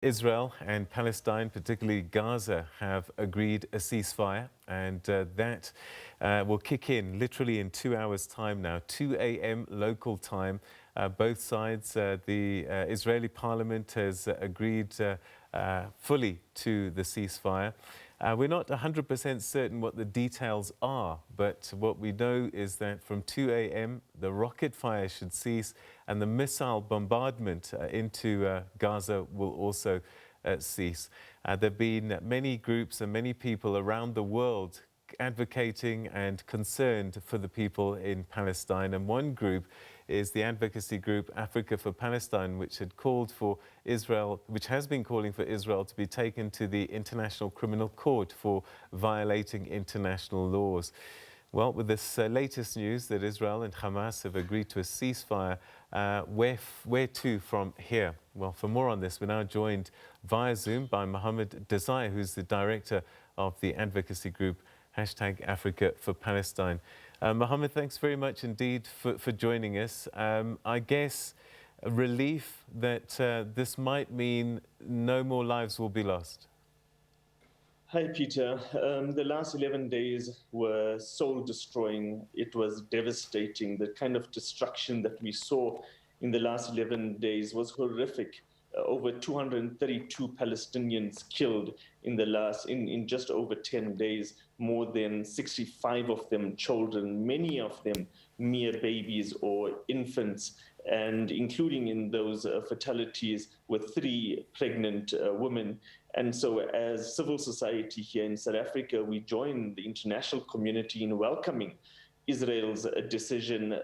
Israel and Palestine, particularly Gaza, have agreed a ceasefire, and that will kick in literally in 2 hours' time now, 2 a.m. local time. Both sides, the Israeli parliament has agreed fully to the ceasefire. We're not 100% certain what the details are, but what we know is that from 2 a.m. the rocket fire should cease and the missile bombardment into Gaza will also cease. There have been many groups and many people around the world advocating and concerned for the people in Palestine, and one group is the advocacy group Africa for Palestine, which had called for Israel, which has been calling for Israel to be taken to the International Criminal Court for violating international laws. Well, with this latest news that Israel and Hamas have agreed to a ceasefire, where to from here? Well, for more on this, we're now joined via Zoom by Muhammed Desai, who's the director of the advocacy group #Africa for Palestine. Muhammed, thanks very much indeed for joining us. I guess a relief that this might mean no more lives will be lost. Hi, Peter. The last 11 days were soul-destroying. It was devastating. The kind of destruction that we saw in the last 11 days was horrific. Over 232 Palestinians killed in just over 10 days, more than 65 of them children, many of them mere babies or infants, and including in those fatalities were 3 pregnant women. And so as civil society here in South Africa, we join the international community in welcoming Israel's decision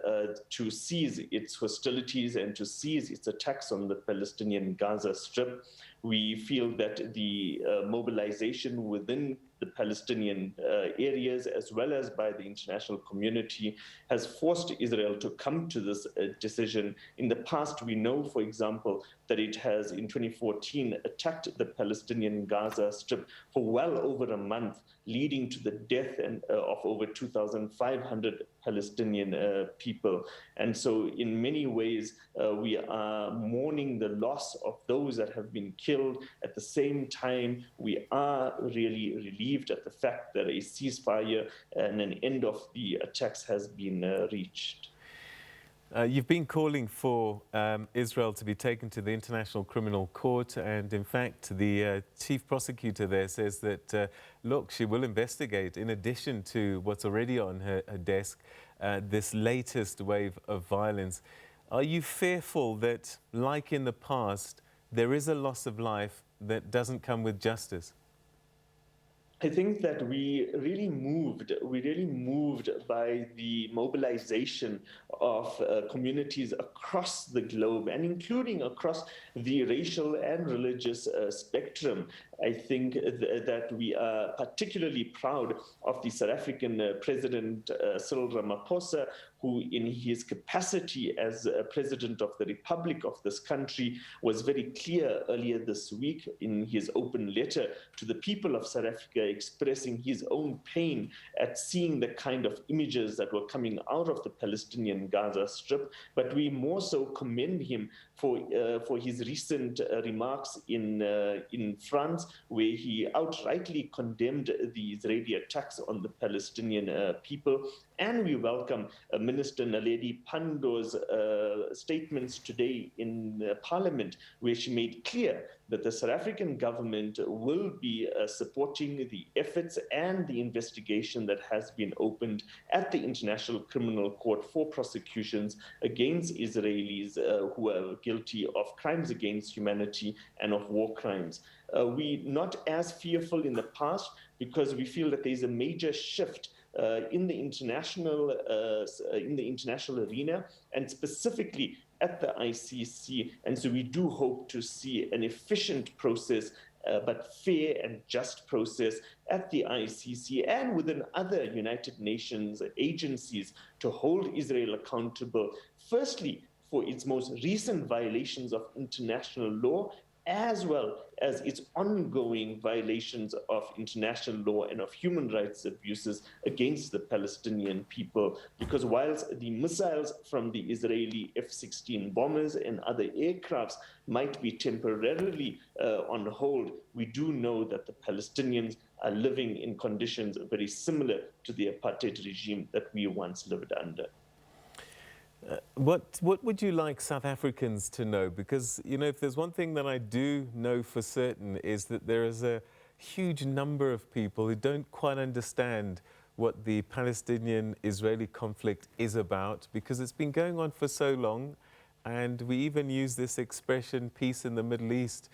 to cease its hostilities and to cease its attacks on the Palestinian Gaza Strip. We feel that the mobilization within the Palestinian areas, as well as by the international community, has forced Israel to come to this decision. In the past, we know, for example, that it has, in 2014, attacked the Palestinian Gaza Strip for well over a month, leading to the death of over 2,500 Palestinian people. And so in many ways, we are mourning the loss of those that have been killed. At the same time, we are really relieved at the fact that a ceasefire and an end of the attacks has been reached. You've been calling for Israel to be taken to the International Criminal Court, and in fact the chief prosecutor there says that, look, she will investigate, in addition to what's already on her desk, this latest wave of violence. Are you fearful that, like in the past, there is a loss of life that doesn't come with justice? I think that we really moved by the mobilization of communities across the globe, and including across the racial and religious spectrum. I think that we are particularly proud of the South African President Cyril Ramaphosa, who in his capacity as President of the Republic of this country was very clear earlier this week in his open letter to the people of South Africa, expressing his own pain at seeing the kind of images that were coming out of the Palestinian Gaza Strip. But we more so commend him for his recent remarks in France, where he outrightly condemned the Israeli attacks on the Palestinian people. And we welcome Minister Naledi Pandor's statements today in Parliament, where she made clear that the South African government will be supporting the efforts and the investigation that has been opened at the International Criminal Court for prosecutions against Israelis who are guilty of crimes against humanity and of war crimes. We're not as fearful in the past because we feel that there's a major shift in the international arena, and specifically at the ICC. And so we do hope to see an efficient process, but fair and just process at the ICC and within other United Nations agencies to hold Israel accountable, firstly, for its most recent violations of international law, as well as its ongoing violations of international law and of human rights abuses against the Palestinian people. Because whilst the missiles from the Israeli F-16 bombers and other aircrafts might be temporarily on hold, we do know that the Palestinians are living in conditions very similar to the apartheid regime that we once lived under. What would you like South Africans to know? Because, you know, if there's one thing that I do know for certain is that there is a huge number of people who don't quite understand what the Palestinian-Israeli conflict is about, because it's been going on for so long, and we even use this expression, peace in the Middle East,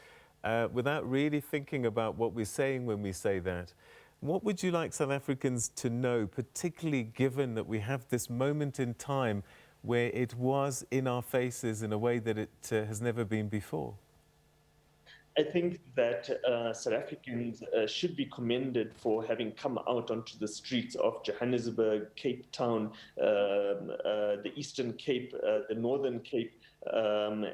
without really thinking about what we're saying when we say that. What would you like South Africans to know, particularly given that we have this moment in time where it was in our faces in a way that it has never been before? I think that South Africans should be commended for having come out onto the streets of Johannesburg, Cape Town, the Eastern Cape, the Northern Cape, and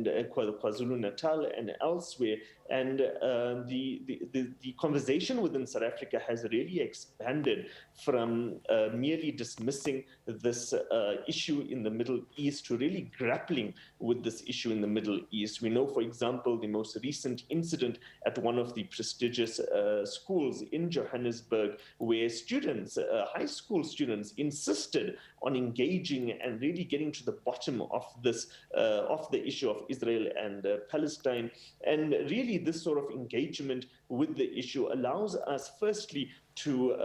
KwaZulu-Natal and elsewhere. And the conversation within South Africa has really expanded from merely dismissing this issue in the Middle East to really grappling with this issue in the Middle East. We know, for example, the most recent incident at one of the prestigious schools in Johannesburg, where students, high school students, insisted on engaging and really getting to the bottom of this, of the issue of Israel and Palestine. And really, this sort of engagement with the issue allows us, firstly, to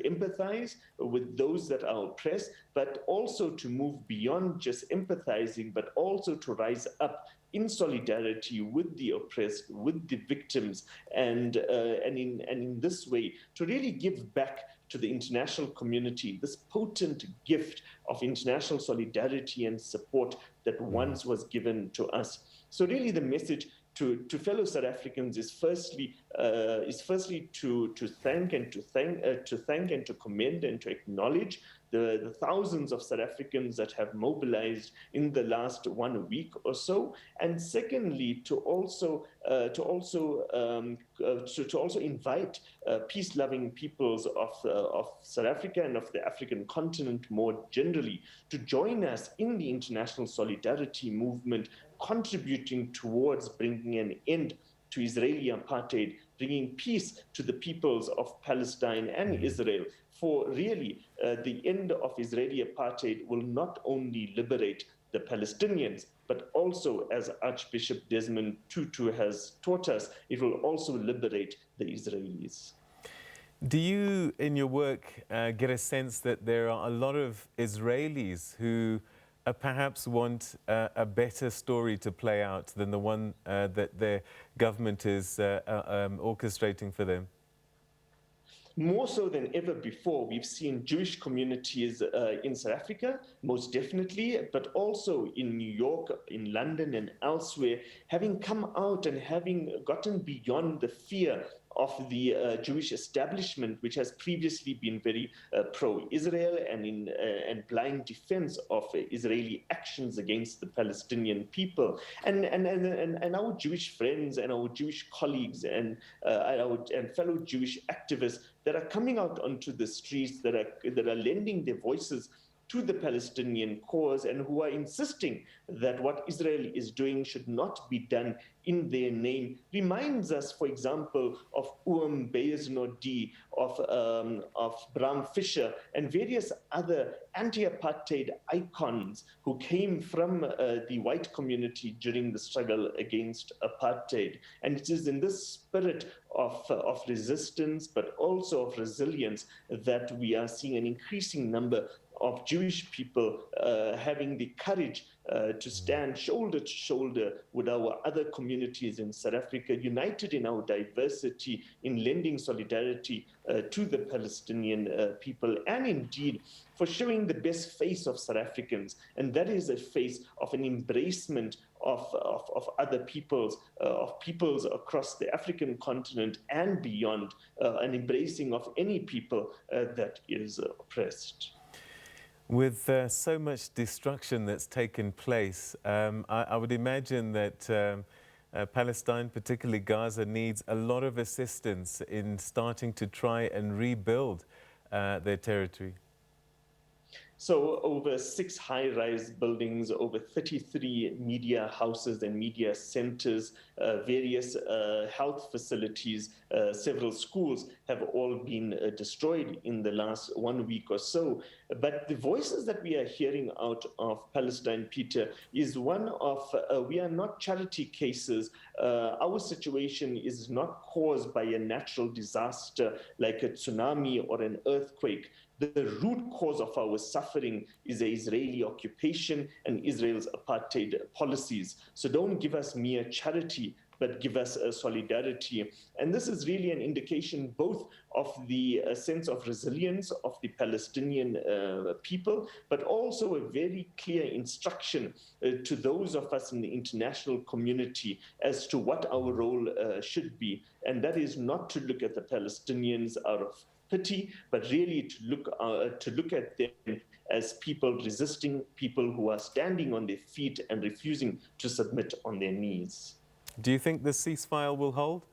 empathize with those that are oppressed, but also to move beyond just empathizing, but also to rise up in solidarity with the oppressed, with the victims, and in this way to really give back to the international community this potent gift of international solidarity and support that once was given to us. So really the message to fellow South Africans is firstly to thank and to commend and to acknowledge the thousands of South Africans that have mobilized in the last 1 week or so, and secondly to also invite peace-loving peoples of South Africa and of the African continent more generally to join us in the international solidarity movement, contributing towards bringing an end to Israeli apartheid, bringing peace to the peoples of Palestine and Israel. For really, the end of Israeli apartheid will not only liberate the Palestinians, but also, as Archbishop Desmond Tutu has taught us, it will also liberate the Israelis. Do you, in your work, get a sense that there are a lot of Israelis who perhaps want a better story to play out than the one that their government is orchestrating for them? More so than ever before, we've seen Jewish communities in South Africa, most definitely, but also in New York, in London, and elsewhere, having come out and having gotten beyond the fear of the Jewish establishment, which has previously been very pro-Israel and in blind defense of Israeli actions against the Palestinian people, and our Jewish friends and our Jewish colleagues and fellow Jewish activists that are coming out onto the streets, that are lending their voices to the Palestinian cause, and who are insisting that what Israel is doing should not be done in their name, reminds us, for example, of Beyes-Nodi, of Bram Fischer, and various other anti-apartheid icons who came from the white community during the struggle against apartheid. And it is in this spirit of resistance, but also of resilience, that we are seeing an increasing number of Jewish people having the courage to stand shoulder to shoulder with our other communities in South Africa, united in our diversity, in lending solidarity to the Palestinian people, and indeed for showing the best face of South Africans, and that is a face of an embracement of other peoples, of peoples across the African continent and beyond, an embracing of any people that is oppressed. With so much destruction that's taken place, I would imagine that Palestine, particularly Gaza, needs a lot of assistance in starting to try and rebuild their territory. So over 6 high-rise buildings, over 33 media houses and media centers, various health facilities, several schools have all been destroyed in the last 1 week or so. But the voices that we are hearing out of Palestine, Peter, is one of, we are not charity cases. Our situation is not caused by a natural disaster like a tsunami or an earthquake. The root cause of our suffering is the Israeli occupation and Israel's apartheid policies. So don't give us mere charity, but give us solidarity. And this is really an indication both of the sense of resilience of the Palestinian people, but also a very clear instruction to those of us in the international community as to what our role should be. And that is not to look at the Palestinians out of pity, but really to look at them as people resisting, people who are standing on their feet and refusing to submit on their knees. Do you think the ceasefire will hold?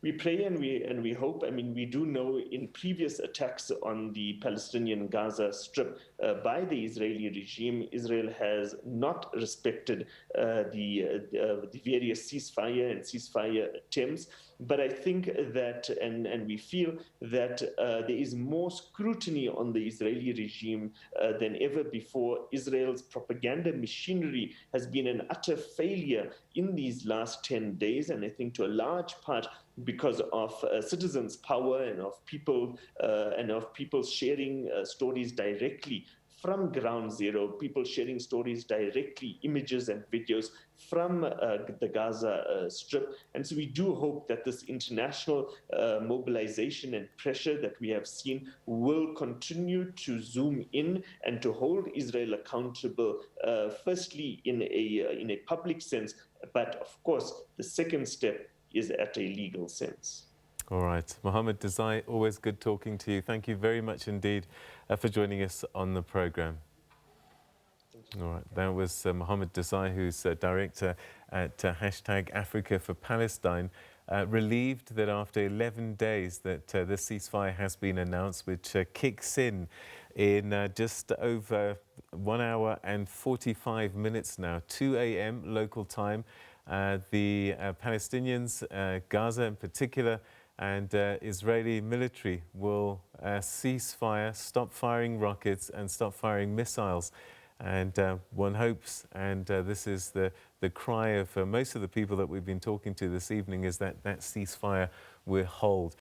We pray and we hope. I mean, we do know in previous attacks on the Palestinian Gaza Strip by the Israeli regime, Israel has not respected the various ceasefire attempts. But I think that, and we feel that there is more scrutiny on the Israeli regime than ever before. Israel's propaganda machinery has been an utter failure in these last 10 days, and I think to a large part because of citizens' power and of people sharing stories directly from ground zero, people sharing stories directly, images and videos from the Gaza Strip. And so we do hope that this international mobilization and pressure that we have seen will continue to zoom in and to hold Israel accountable, firstly in a public sense, but of course, the second step is at a legal sense. All right. Muhammed Desai, always good talking to you. Thank you very much indeed for joining us on the program. All right. That was Muhammed Desai, who's director at hashtag Africa for Palestine, relieved that after 11 days that the ceasefire has been announced, which kicks in just over 1 hour and 45 minutes now, 2 a.m. local time. The Palestinians, Gaza in particular, and Israeli military will cease fire, stop firing rockets and stop firing missiles. And one hopes, and this is the cry of most of the people that we've been talking to this evening, is that that ceasefire will hold.